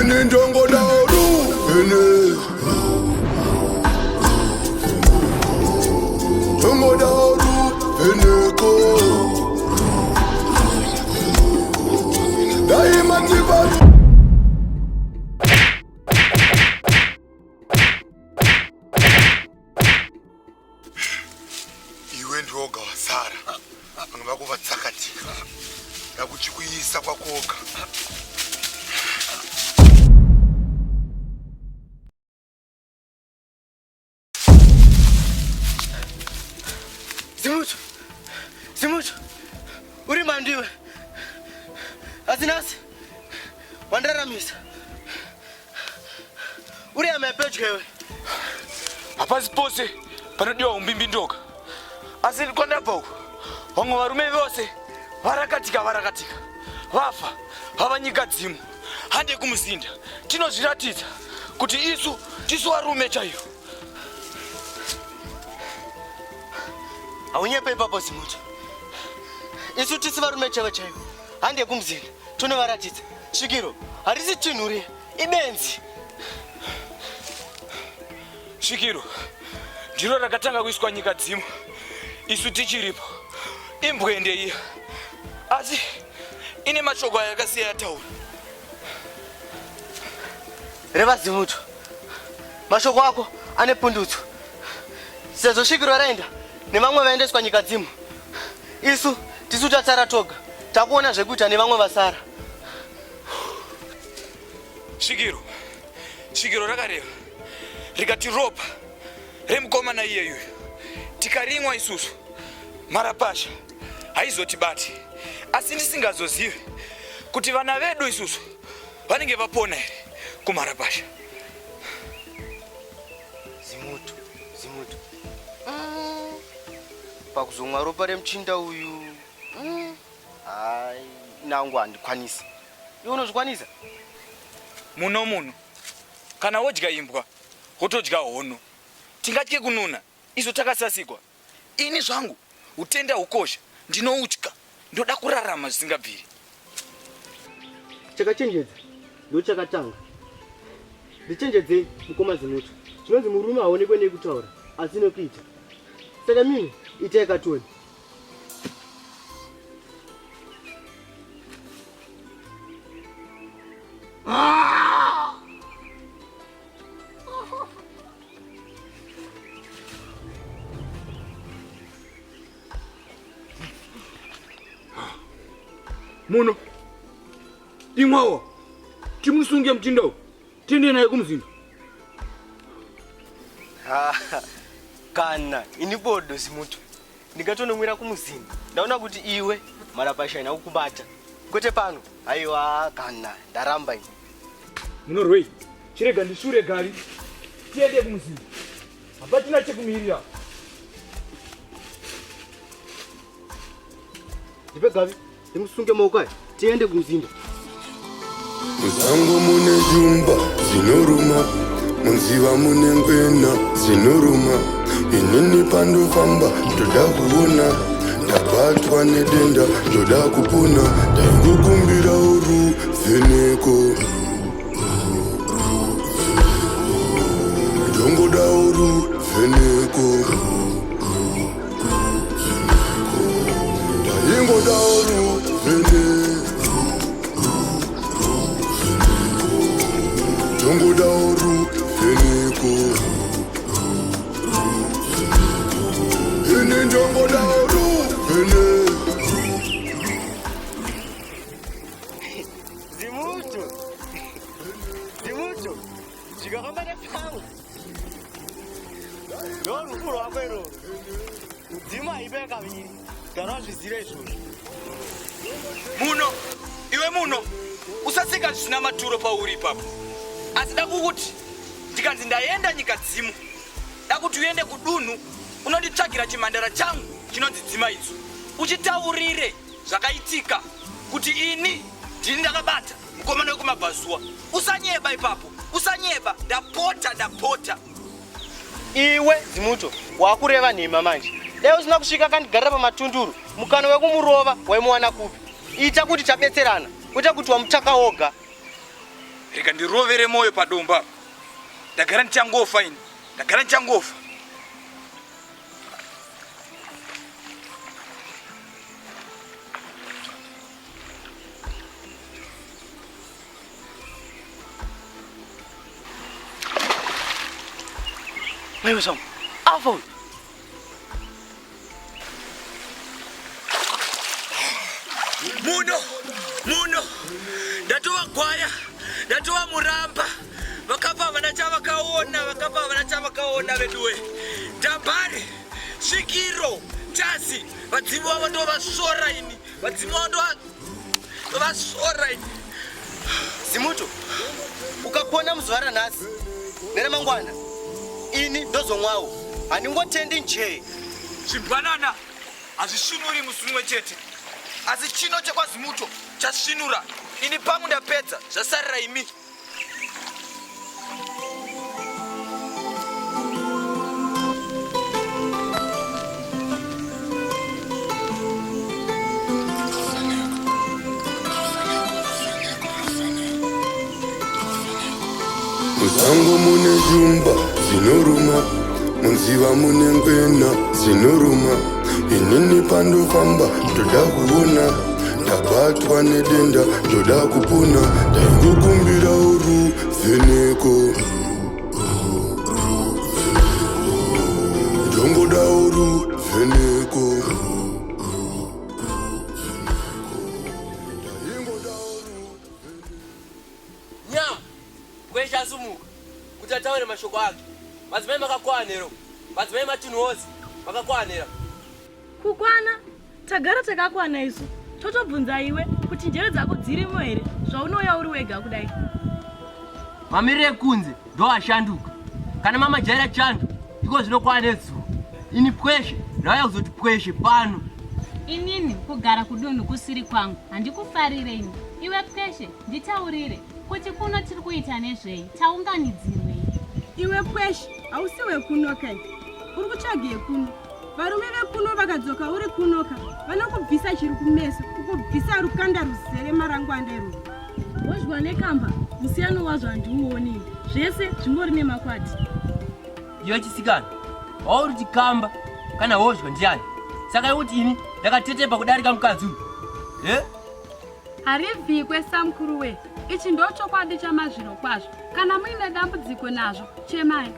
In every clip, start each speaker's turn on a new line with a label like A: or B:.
A: Ini ndongo dauru Ini ndongo dauru Ini ko Daima tiba Ndroga wasara angaba kuva tsakatika yakuchikuisa kwakoga Zimucho uri mandiwe azinasi wandaramisa uri amepechkewe
B: hapazi pose panodiwa umbimbi ndoga asi kondaboko vamwe varume vose varakatika vafa vava nyika dzimu hande kumuzinda tinozviratidza kuti isu tisu varume chaivo
C: haunyepe ipapo Zimucho isu tisi varume chaivo hande kumuzinda tonovaratidza Svikiro harisi chinhu ri ibenzi
B: Svikiro ndiro rakatanga kuiswa nyika dzimu isu tichiripo imbwende iya asi ine mashoko ayakasiya yataura
C: reva Zimucho mashoko ako ane pundutso sezvo Svikiro raenda nevamwe vaendeswa nyika dzimu isu tisu tatsara toga takuona zvekuita nevamwe vasara
B: Svikiro rakareva rikati ropa remukomana iyeyu tikarimwa isusu marapasha haizotibati asi ndisingazozive kuti vana vedu isusu vanenge vapona here kumarapasha.
C: Zimuto pakuzomwa ropa remuchinda uyu hai nangu handikwanisi iwe unozvikwanisa
B: muno kana wodya imbwa wotodya hono tingatye kununa izo takasasikwa ini zvangu utenda ukosha ndinoutya ndoda kurarama zvisingabviri
C: chakachenjedza ndo chakatanga ndichenjedzei mukoma Zimucho zvinonzi murume haonekwe nekutaura asi nokuita saka mimi itai katoni
B: muno imwawa timusunge mtindawo tiende naye kumuzinda
C: kana ini bodo Zimucho ndingatonomwira kumuzinda ndaona kuti iwe marapasha ina kukubata kwete pano aiwa kana ndaramba ini
B: munorwei chirega ndishure gari tiende kumuzinda hapatina chekumirira
C: ndipe gavi ndimusunge maoko aya tiende kumuzinda
A: Musango mune jumba zinoruma munziva mune ngwena zinoruma inini pandofamba ndoda kuona ndabatwa nedenda ndoda kupona ndaikukumbira uruvheneko ndongoda uruvheneko ndaingoda uruvheneko ndongoda uruvheneko ini ndongoda uruvheneko
C: Zimucho zvikafamba nepamwe ndorukuru wako iroro mudzimu haipe kaviri kana wazvizire izvozvo
B: muno usasika zvisina maturo pauri ipapo asi da kukuti ndikanzi ndaenda nyika dzimu da kuti uende kudunhu unonditsvagira chimhandara changu chinonzi dzima idzu uchitaurire zvakaitika kuti ini ndini ndakabata mukomana wekumabvazuva usanyeba ipapo usanyeba ndapota
C: iwe Zimucho wakureva nhema manje dai usina kusvika kandigarira pamatunduru mukana wekumurova waimuwana kupi ita kuti tabetserana kwete kuti wamutsvaka woga
B: rega ndirovere moyo padomba. Ndagara ndichangofa ini. Ndagara ndichangofa.
C: Wewe Sam, avon.
B: Muno. Ndatoa gwaya, ndatoa muramba. Vakapa vanachavakaona veduwe. Tambare, Shikiro, Chasi, vadzimu vavo ndo vasora ini. Vadzimu vavo ndo vasora ini.
C: Zimuto, ukapona muzvara nhasi, neremangwana, ini ndozomwawo. Handingotendi nje.
B: Zvibhanana hazvisvinuri musi mumwe chete. Asi chino chekwaZimuto chasvinura. Ini pangu ndapedza, zvasarira imi.
A: Musango mune jumba zinoruma, munziva mune ngwena zinoruma. Inini pandofamba ndoda kuona, ndabatwa nedenda ndoda kupona. Ndaingokumbira ruvheneko, ndongoda ruvheneko.
C: Nyama, kwesha sumuka. Kutataure mashoko ake. Madzimai makakwanero. Madzimai matunhozi makakwanera.
D: Kukwana tagara takakwana isu. Totobvunza iwe kuti njere dzako dzirimo here zvaunouya uri wega kudai.
C: Mamirire kunze ndo ashanduka. Kana mama jaira chando iko zvinokwana zuva. Ini pweshe ndauya kuzoti pweshe pano.
E: Inini kugara kudunhu kusiri kwangu handikufarire ini. Iwe pweshe nditaurire kuti kuno tiri kuita nezvei, taunganidzirwei.
D: Iwe pweshe hausiwe kunoka. Uri kutsvagei kuno? Varume vekuno vakadzoka uri kunoka vanokubvisa chiri kumeso, kukubvisa rukanda ruzere marangwanda irwo. Wozhwa nekamba musiyano wazvo handiuoni. Zvese zvingori nemakwati.
C: Iwe chisikana, wauri chikamba kana wozhwa ndiani? Saka kuti ini ndakatetepa kudarika mukadzi uyu.
D: Haribvikwe samkuruwe. Ichi ndo chokwadi chamazviro kwazvo. Kana muine dambudziko nazvo, chemai.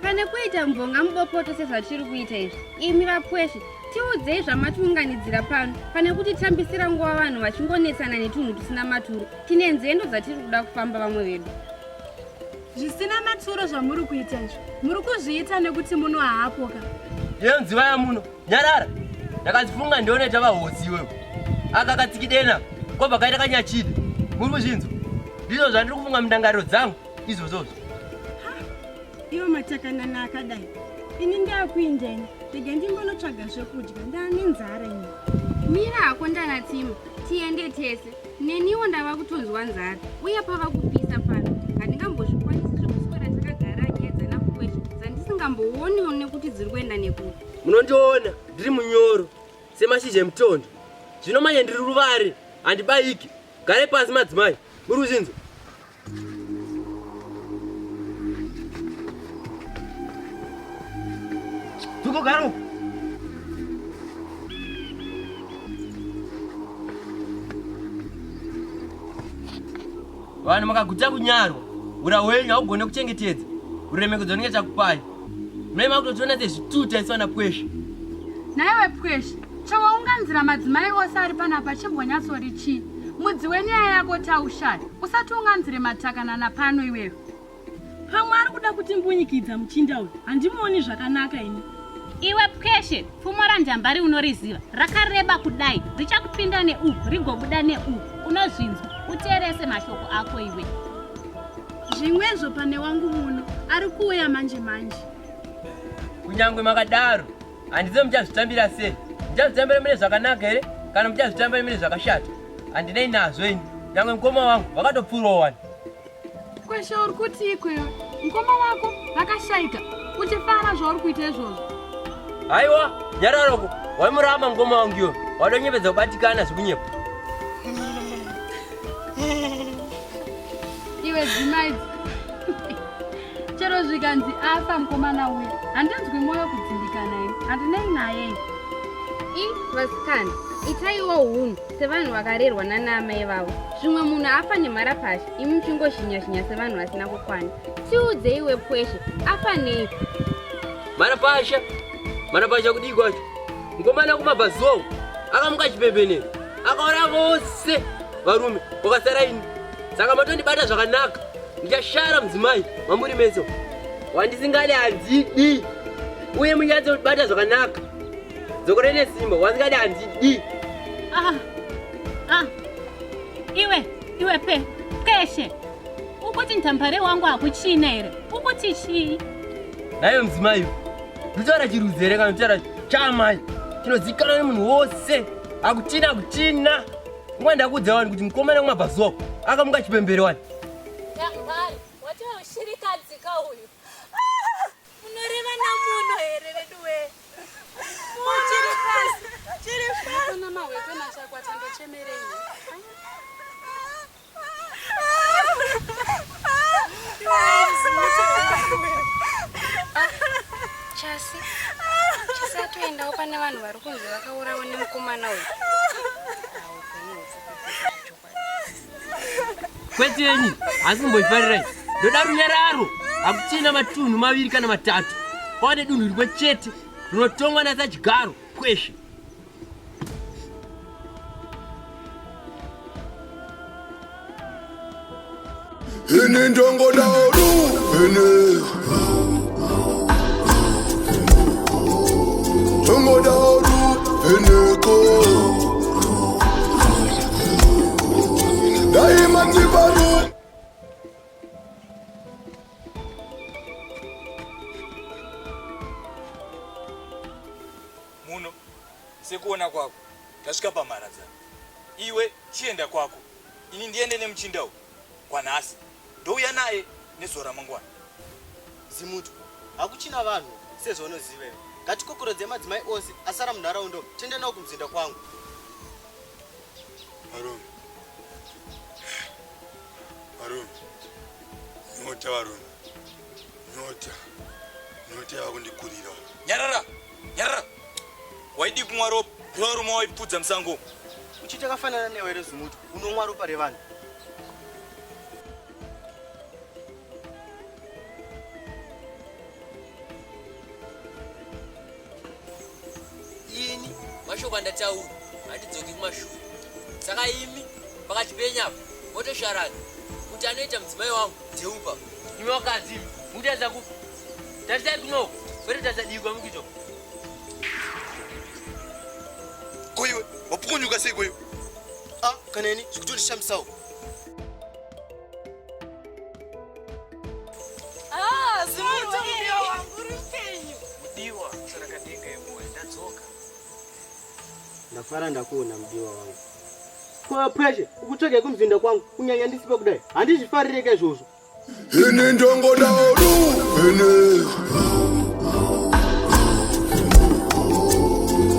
F: Pane kuita mbonga mubopoto sezvatiri kuita izvi. Imi vapweshe, tiudzei zvamatiunganidzira pano. Pane kuti tambisira nguva vanhu vachingonesana netunhu tusina maturo. Tine nzendo dzatiri kuda kufamba vamwe vedu.
D: Zvisina maturo zvamuri kuita izvo. Muri kuzviita nekuti munohapoka.
C: Ye nziva yamuno, nyarara. Ndakazifunga ndione tavahosi iwewe. Akakatsikidena, kwabva kaita kanyachida. Muri kuzvinzwa. Ndizvo zvandiri kufunga mundangariro dzangu izvozvozvo.
D: Iwo matakanana akadai. Ini ndakuinjeni. Rega ndingonotsvaga zvekudya. Ndane nzara ini.
F: Mira hako ndanatsima, tiende tese. Neniwo ndava kutonzwa nzara. Uye pava kupisa pano. Handingambozvikwanisi zvekuswera takagara achiedzana pweshe. Dzandisingambooniwo nekuti dziri kuenda nekuri.
C: Munondiona ndiri munyoro semashizha emutondo. Zvino manje ndiri ruvari, handibayiki. Gare pasi madzimai. Muri kuzvinzwa. Tuko garu. Vanhu makaguta kunyarwa. Ura hwenyu haugone kuchengetedza. Uremekedzo runenge chakupai. Mrema kutotiona sezvituta isana pweshe.
D: Naiwe pweshe, chawaunganzira madzimai ose ari panapa chimbonyatsori chii? Mudzi wenyaya yako taushaya. Usati unganzire matakanana pano iwewe. Pamwe ari kuda kuti mbunyikidza muchinda uyu. Handimuoni zvakanaka ini.
E: Iwe pweshe, pfumo ranjambari unoriziva. Rakareba kudai, richakupinda neuku, rigobuda neuku. Unozvinzwa, uterese mashoko ako iwe.
D: Zvimwezvo pane wangu muno, ari kuuya manje manje.
C: Kunyangwe makadaro, handize muchazvitambira sei. Muchazvitambira mune zvakanaka here kana muchazvitambira mune zvakashata. Handinei nazvo ini. Nyangwe mukoma wangu wakatopfuurawo wani.
D: Kweshe uri kuti ikwewe, mukoma wako vakashayika. Uchifara zvauri kuita izvozvo.
C: Haiwa, nyararoko, waimurama mukoma wangu iwe. Wadonyepedza kubatikana zvikunyepa.
F: iwe dzimai. Chero zvikanzi afa mukomana uya. Handinzwi mwoyo kudzimbikana imi. Handinei naye. Vasikana, itaiwo hunhu sevanhu vakarerwa nanaamai vavo. Zvimwe munhu afa nemhara pashi, imi muchingozhinya-zhinya sevanhu vasina kukwana. Tiudze iwe Pweshe, afa nei?
G: Mhara pasha kudii kwacho. Mukomana kumabhazuwo akamuka chipembenero. Akaora vose varume wakasara ini. Saka matondibata zvakanaka. Ndichashara mudzimai mamuri meso. Wandisingadi handidi. Uye munyatso kutibata zvakanaka. Zokorene simba wandisingadi handidi.
E: Iwe Pweshe. Ukuti ntambare wangu hakuchina here. Ukuti chii?
G: Nayo mudzimai. Nditaura chiruzere kana nditaura chamai. Chinozikanwa nemunhu wose. Akuchina. Nguva ndakudza wani kuti mukomana kumabhazuwa akamuka chipembere wani.
H: Dambari, wati ushirikadzika uyu. Unoreva namuno here veduwe. Chiri pasi.
D: Kuna mawekwe nashakwata ndochemerei.
F: Chasi atoendawo pane vanhu vari kunzi vakaurawo nemukomana uyu.
G: Kwetenyi, asi mboifarirai. Ndoda runyararo. Hakuchina matunhu maviri kana matatu. Pane dunhu rimwe chete rinotongwa nasachigaro Pweshe.
A: Ini ndongo daoru ini ndongo daoru ini ko daima tibaru
B: muno sekuona kwako tasvika pamharadza. Iwe chienda kwako, ini ndiende nemuchindawo kwanhasi. Ndouya naye nezuva ramangwana.
C: Zimutu, hakuchina vanhu sezvaunoziva iwe. Ngatikokorodze madzimai ose asara munharaunda tiende nawo kumzinda kwangu.
A: Varume. Nyota varume. Nyota yakundikurira.
B: Nyarara. Waidi kumwa ropa, varume waipfudza musango.
C: Uchitakafanana newe here Zimutu, unomwa ropa revanhu.
G: Ini mashoko andataura handidzoki kumashure. Saka imi pakati penyu apa motosharana kuti anoita mudzimai wangu ndeupa. Imi wakadzi imi mukutarisa kupi? Tarisai kunoko kwete tarisa divi kwamukuito.
A: Koiwe, wapukunyuka sei koiwe?
C: Kaneni, zvikutotishambisawo.
H: Zimutu mudiwa wangu rupenyu.
B: Mudiwa, sarakadenga yemoyo, ndadzoka.
C: Ndafara ndakuona mudiwa wangu. Kwa Pweshe, ukutsvage kumzinda kwangu, kunyanya ndisipe kudai. Handizvifaririke izvozvo.
A: Ini ndongo daoru ini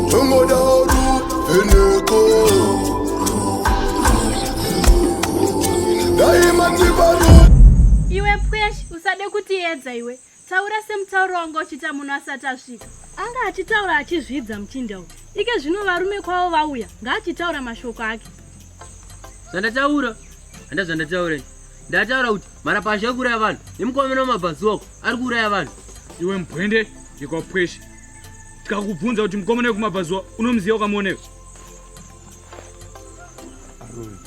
A: ndongo daoru ini ko daima tibaru.
D: Iwe Pweshe, usade kutiedza iwe. Taura semutauro wanga uchita munhu asati asvika. Anga achitaura achizvidza muchindawo. Ike zvino varume kwavo vauya, ngaachitaura mashoko ake.
G: Zvandataura? Handazvandataura. Ndataura kuti mhara pasha ari kuuraya vanhu nemukomana wamabhazuwa wako ari kuuraya vanhu.
I: Iwe mbwende yekwapweshe. Tikakubvunza kuti mukomana wekumabhazuwa unomuziva ukamuoneka.
A: Aroni,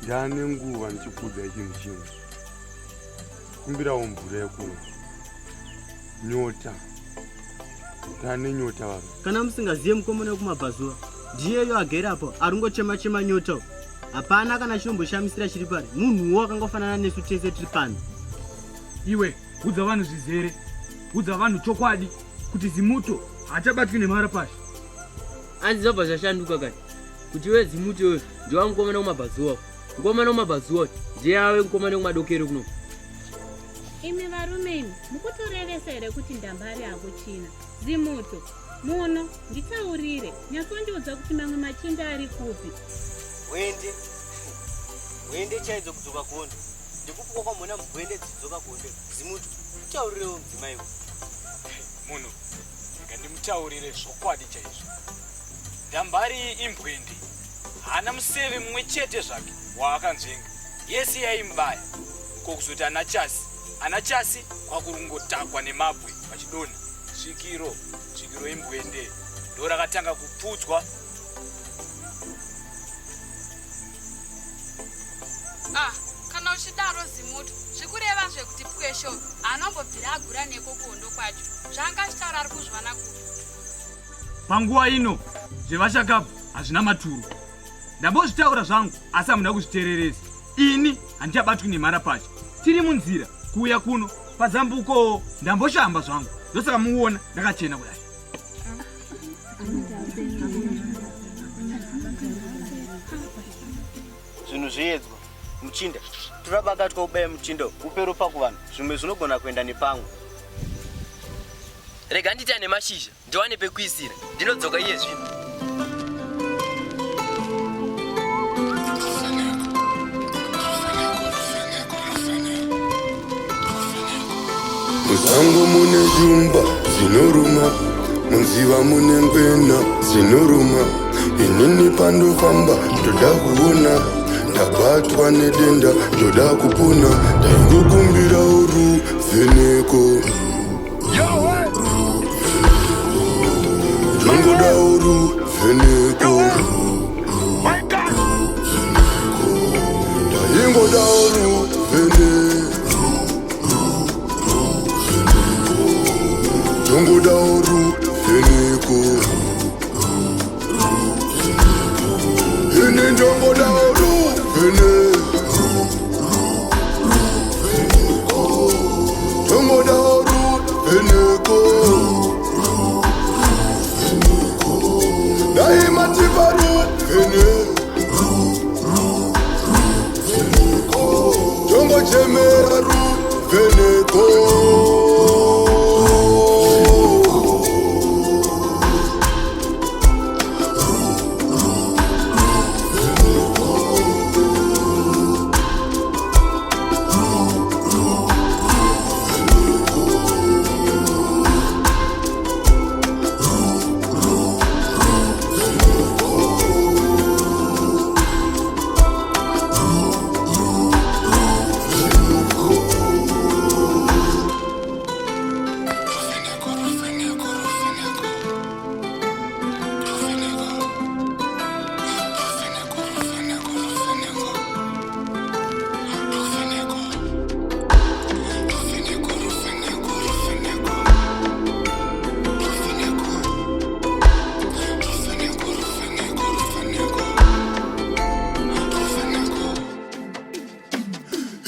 A: ndane nguva ndichikudza chinhu chimwe. Kumbirawo mvura yekumwa. Nyota. Ndane nyota vanhu.
C: Kana musingazive mukomana wekumabhazuwa, ndiyeyo agerapo aringochema-chema nyota. Hapana kana chinomboshamisira chiri pari. Munhuwo akangofanana nesu tese tiri pano.
I: Iwe udza vanhu zvizere. Udza vanhu chokwadi kuti Zimutu hachabatwi nemhara pasha.
G: Anzi zvabva zvashanduka kati. Kuti iwe Zimutu iwe ndiwa mukomana wamabhazuwa wako. Mukomana wamabhazuwa ndiye ave mukomana wekumadokero kuno.
E: Imi varume imi, mukutorevesa here kuti ndambari hakuchina. Zimutu, muno, nditaurire. Nyasondiudza kuti mamwe machinda ari kupi.
C: Wende chaidzo kudzoka kuondo. ndikupuka kwamona mbwende dzidzoka kuonde zimuto taurirewo mudzimaiwo
I: munhu ngandimutaurire zvokwadi chaizvo. Ndambari imbwende hana museve mumwe chete zvake waakanzvenga, yese yaimubaya kokuzoti ana chasi kwakurungotakwa nemabwe pachidonha. Svikiro imbwende ndo rakatanga kuputswa.
F: Kana uchidaro zimuto zvikureva zvekuti pwesho anombobvira agura neko kuhondo kwacho zvaangachitaura ari kuzvana kuti
I: panguva ino zvevashakabva hazvina maturo. Ndambozvitaura zvangu asi hamuna kuzvitereresa. Ini handichabatwi nemhara pacho. Tiri munzira kuuya kuno pazambuko ndamboshamba zvangu ndosaka muona ndakachena kudai.
C: zvinhu zviedzwa muchinda turabakatwa ubaya muchinda uperopa kuvanhu zvimwe zvinogona kuenda nepamwe.
G: Rega ndita nemashizha ndiwane pekuisira ndinodzoka iye zvino.
A: Musango mune jumba zinoruma, munziva mune ngwena zinoruma. Inini pandofamba ndoda kuona, ndabatwa nedenda ndoda kupona. Ndaingokumbira ruvheneko, ndongoda ruvheneko, ndaingoda ruvheneko. Dongoda ruvheneko, ini dongoda ruvheneko, dongoda ruvheneko, daima tipa ruvheneko, dongochemera ruvheneko.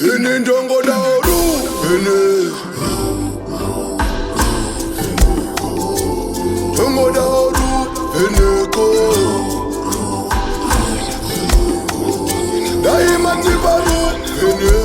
A: Ini dongoda ruvheneko, dongoda ruvheneko, daima tipa ruvheneko.